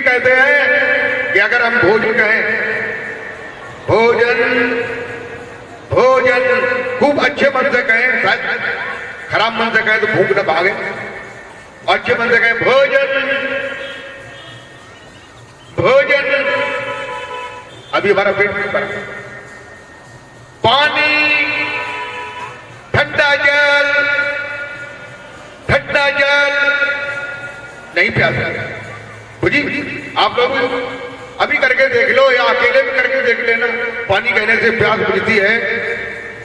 कहते हैं कि अगर हम भोजन कहें, भोजन भोजन खूब अच्छे मन से कहें, शायद खराब मन से कहें तो भूख न भागे, अच्छे मन से कहें भोजन भोजन, अभी हमारा पेट नहीं भरा। पानी, ठंडा जल नहीं प्यासा। बुझी आप लोग अभी करके देख लो या अकेले भी करके देख लेना। पानी कहने से प्यास बुझती है,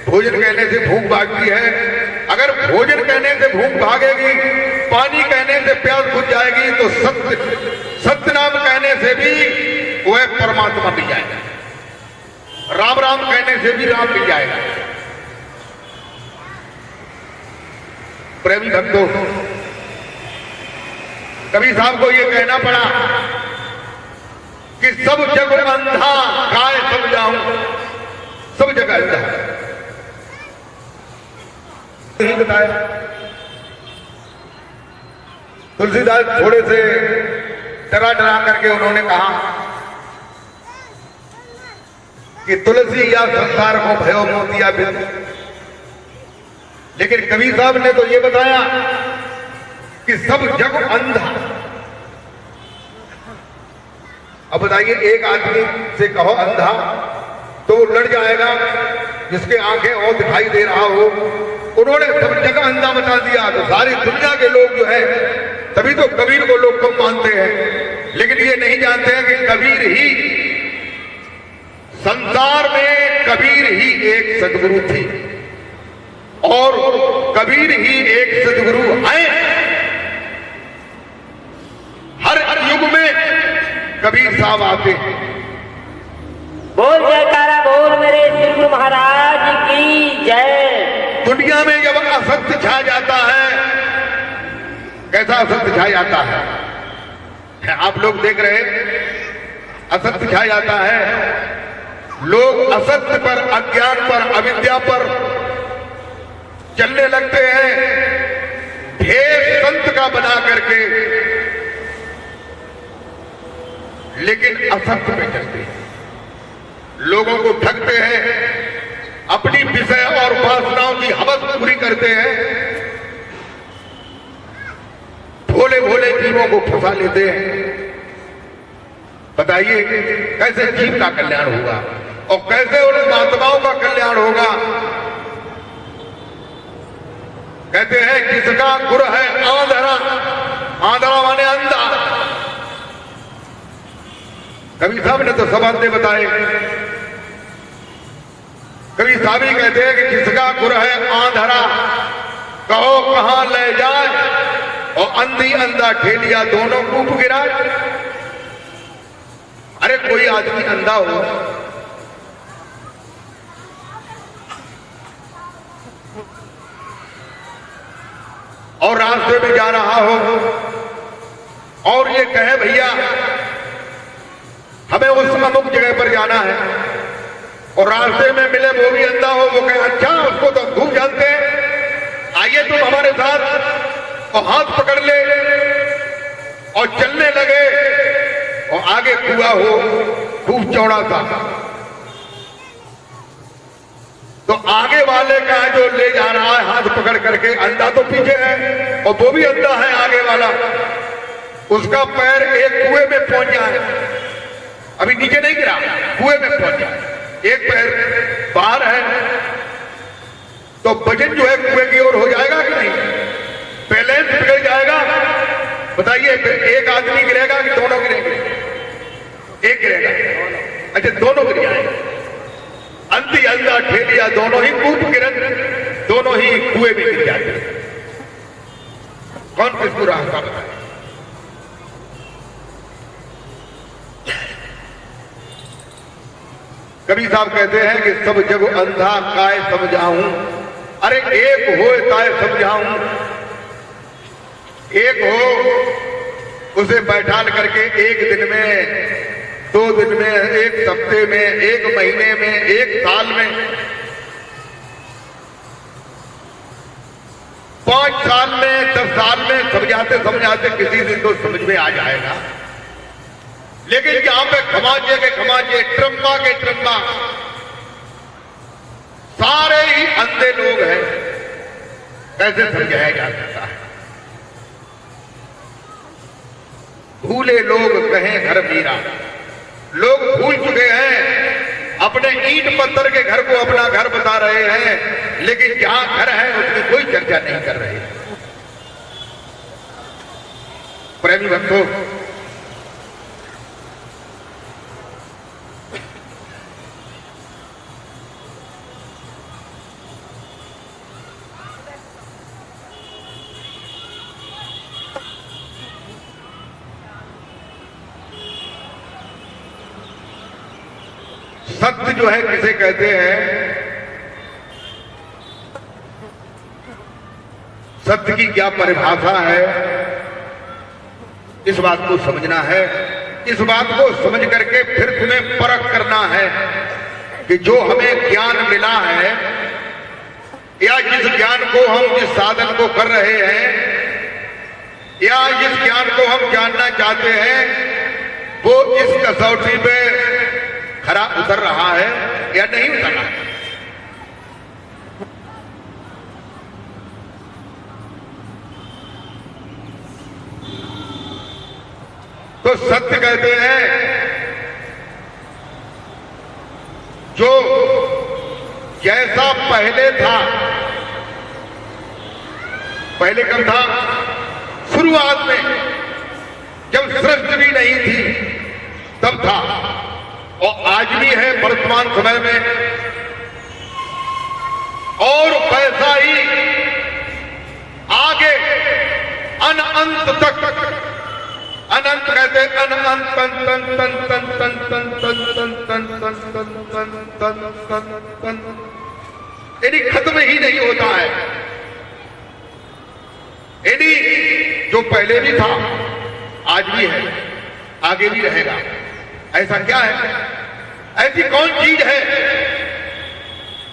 भोजन कहने से भूख भागती है। अगर भोजन कहने से भूख भागेगी, पानी कहने से प्यास बुझ जाएगी, तो सत्य नाम कहने से भी वह परमात्मा मिल जाएगा, राम राम कहने से भी राम मिल जाएगा। प्रेमी भक्तों, कबीर साहब को यह कहना पड़ा कि सब जग अंधा काय समझाऊं, सब जगह अंधा नहीं बताया। तुलसीदास थोड़े से डरा करके उन्होंने कहा कि तुलसी या संसार को भयो मोतिया बिंद, लेकिन कबीर साहब ने तो ये बताया कि सब जग अंधा। अब बताइए, एक आदमी से कहो अंधा तो वो लड़ जाएगा जिसके आंखें और दिखाई दे रहा हो। उन्होंने सब जगह अंधा बता दिया तो सारी दुनिया के लोग जो है, तभी तो कबीर को लोग कम मानते हैं, लेकिन ये नहीं जानते हैं कि कबीर ही संसार में, कबीर ही एक सदगुरु थी और कबीर ही एक सदगुरु है। हर युग में कबीर साहब आते हैं। बोल जयकारा बोल मेरे श्री गुरु महाराज की जय। दुनिया में जब असत्य छा जाता है, कैसा असत्य छा जाता है, आप लोग देख रहे हैं, असत्य छा जाता है। लोग असत्य पर, अज्ञान पर, अविद्या पर चलने लगते हैं, ढेर संत का बना करके, लेकिन असत्य पे चलते हैं, लोगों को ठगते हैं, अपनी विषय और वासनाओं की हवस पूरी करते हैं, भोले भोले जीवों को फंसा लेते हैं। बताइए कैसे जीव का कल्याण होगा और कैसे उन महात्माओं का कल्याण होगा। कहते हैं किसका गुरु है आंधरा, आंधरा माने अंधा। कबीर साहब ने तो सब अंधे बताए। कबीर साहब ही कहते हैं कि किसका गुरु है आंधरा, कहो कहां ले जाए, और अंधी अंधा ठेलिया दोनों कूप गिराए। अरे कोई आदमी अंधा हो, और रास्ते में जा रहा हो और ये कहे भैया हमें उस अमुक जगह पर जाना है, और रास्ते में मिले वो भी अंधा हो, वो कहे अच्छा उसको तो हम खूब जानते हैं, आइए तुम हमारे साथ, और हाथ पकड़ ले और चलने लगे, और आगे कुआं हो खूब चौड़ा सा, तो आगे वाले का जो ले जा रहा है हाथ पकड़ करके, अंधा तो पीछे है और वो भी अंधा है आगे वाला, उसका पैर एक कुएं में पहुंच जाए, अभी नीचे नहीं गिरा, कुएं में पहुंच जाए, एक पैर बाहर है, तो वजन जो है कुएं की ओर हो जाएगा कि नहीं, बैलेंस बिगड़ जाएगा। बताइए एक आदमी गिरेगा कि दोनों गिरेंगे? एक गिरेगा, अच्छा दोनों गिर जाएंगे। अंधी अंधा ठेलिया दोनों ही कूप गिरन, दोनों ही कुएं में गिर जाते। कौन किसको रास्ता बताए? कबीर साहब कहते हैं कि सब जग अंधा काय समझाऊं, अरे एक हो ताय समझाऊं, एक हो उसे बैठाल करके एक दिन में, 2 दिन में, एक हफ्ते में, एक महीने में, एक साल में, 5 साल में, 10 साल में समझाते समझाते किसी दिन तो समझ में आ जाएगा। लेकिन जहां पे खमाजे के खमाजे, ट्रम्बा के ट्रम्बा, सारे ही अंधे लोग हैं, कैसे समझाया जा सकता है? भूले लोग कहें घर मीरा, लोग भूल चुके हैं, अपने ईंट पत्थर के घर को अपना घर बता रहे हैं, लेकिन जहां घर है उसकी कोई चर्चा नहीं कर रहे। प्रेमी भक्तों, सत्य जो है किसे कहते हैं, सत्य की क्या परिभाषा है, इस बात को समझना है। इस बात को समझ करके फिर तुम्हें परख करना है कि जो हमें ज्ञान मिला है, या जिस ज्ञान को हम जिस साधन को कर रहे हैं, या जिस ज्ञान को हम जानना चाहते हैं, वो इस कसौटी पे खरा उतर रहा है या नहीं उतर रहा है। तो सत्य कहते हैं जो जैसा पहले था, पहले कब था? शुरुआत में, जब सृष्टि भी नहीं थी तब था, और आज भी है वर्तमान समय में, और वैसा ही आगे अनंत तक, अनंत कहते अनंत, तन तन तन तन तन तन तन तन तन तन तन तन तन तन, यानी खत्म ही नहीं होता है। यानी जो पहले भी था, आज भी है, आगे भी रहेगा। ऐसा क्या है? ऐसी कौन चीज है,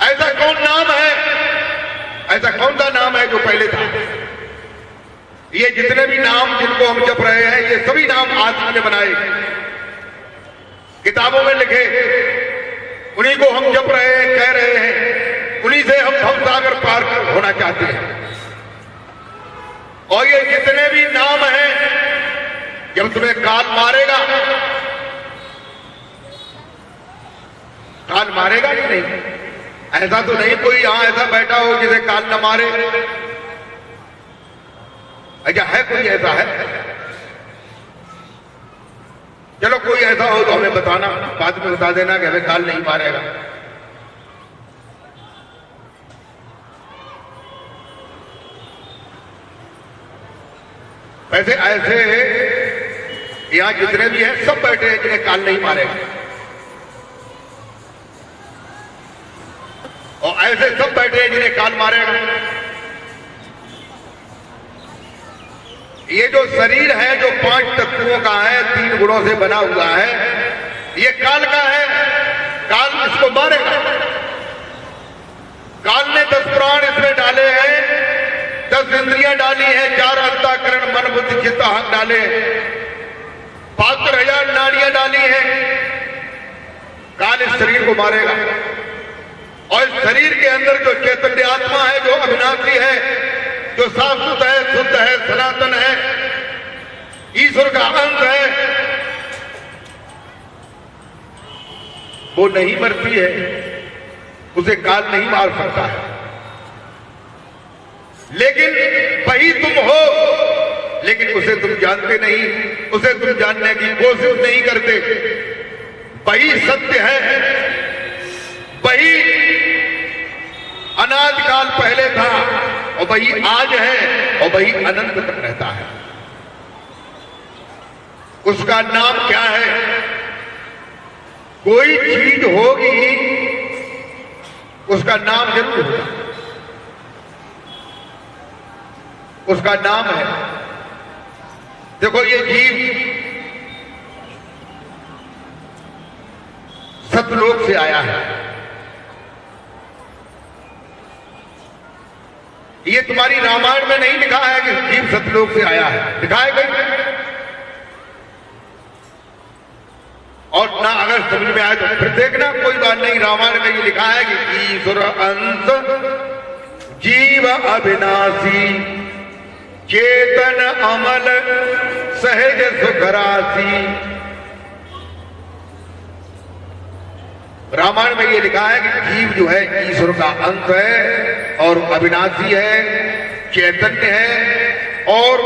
ऐसा कौन नाम है, ऐसा कौन सा नाम है जो पहले था? ये जितने भी नाम जिनको हम जप रहे हैं, ये सभी नाम आदमी ने बनाए, किताबों में लिखे, उन्हीं को हम जप रहे हैं, कह रहे हैं, उन्हीं से हम भवसागर पार होना चाहते हैं। और ये जितने भी नाम हैं, जब तुम्हें काल मारेगा, काल मारेगा कि नहीं? ऐसा तो नहीं कोई यहां ऐसा बैठा हो जिसे काल न मारे। अच्छा है कोई ऐसा है? चलो कोई ऐसा हो तो हमें बताना, बाद में बता देना कि हमें काल नहीं मारेगा। वैसे ऐसे यहां जितने भी हैं सब बैठे हैं जिन्हें काल नहीं मारेगा, और ऐसे सब बैठे हैं जिन्हें काल मारेगा। ये जो शरीर है जो 5 तत्वों का है, 3 गुणों से बना हुआ है, ये काल का है, काल इसको मारेगा। काल ने 10 प्राण इसमें डाले हैं, 10 इंद्रियां डाली हैं, 4 अंतःकरण मन बुद्धि चित्त अहंकार डाले, 72,000 नाड़ियां डाली हैं। काल इस शरीर को मारेगा, और इस शरीर के अंदर जो चैतन्य आत्मा है, जो अविनाशी है, जो शाश्वत है, शुद्ध है, सनातन है, ईश्वर का अंग है, वो नहीं मरती है, उसे काल नहीं मार सकता है। लेकिन वही तुम हो, लेकिन उसे तुम जानते नहीं, उसे तुम जानने की कोशिश नहीं करते। वही सत्य है, वही अनादि काल पहले था, और वही आज है, और वही अनंत तक रहता है। उसका नाम क्या है? कोई चीज होगी, उसका नाम जरूर होगा, उसका नाम है। देखो ये जीव सतलोक से आया है, ये तुम्हारी रामायण में नहीं लिखा है कि जीव सतलोक से आया है, लिखा है कहीं? और ना अगर समझ में आए तो फिर देखना, कोई बात नहीं। रामायण में ये लिखा है कि ईश्वर अंश जीव अविनाशी, चेतन अमल सहज सुख राशि। रामायण में ये लिखा है कि जीव जो है ईश्वर का अंश है और अविनाशी है, चैतन्य है और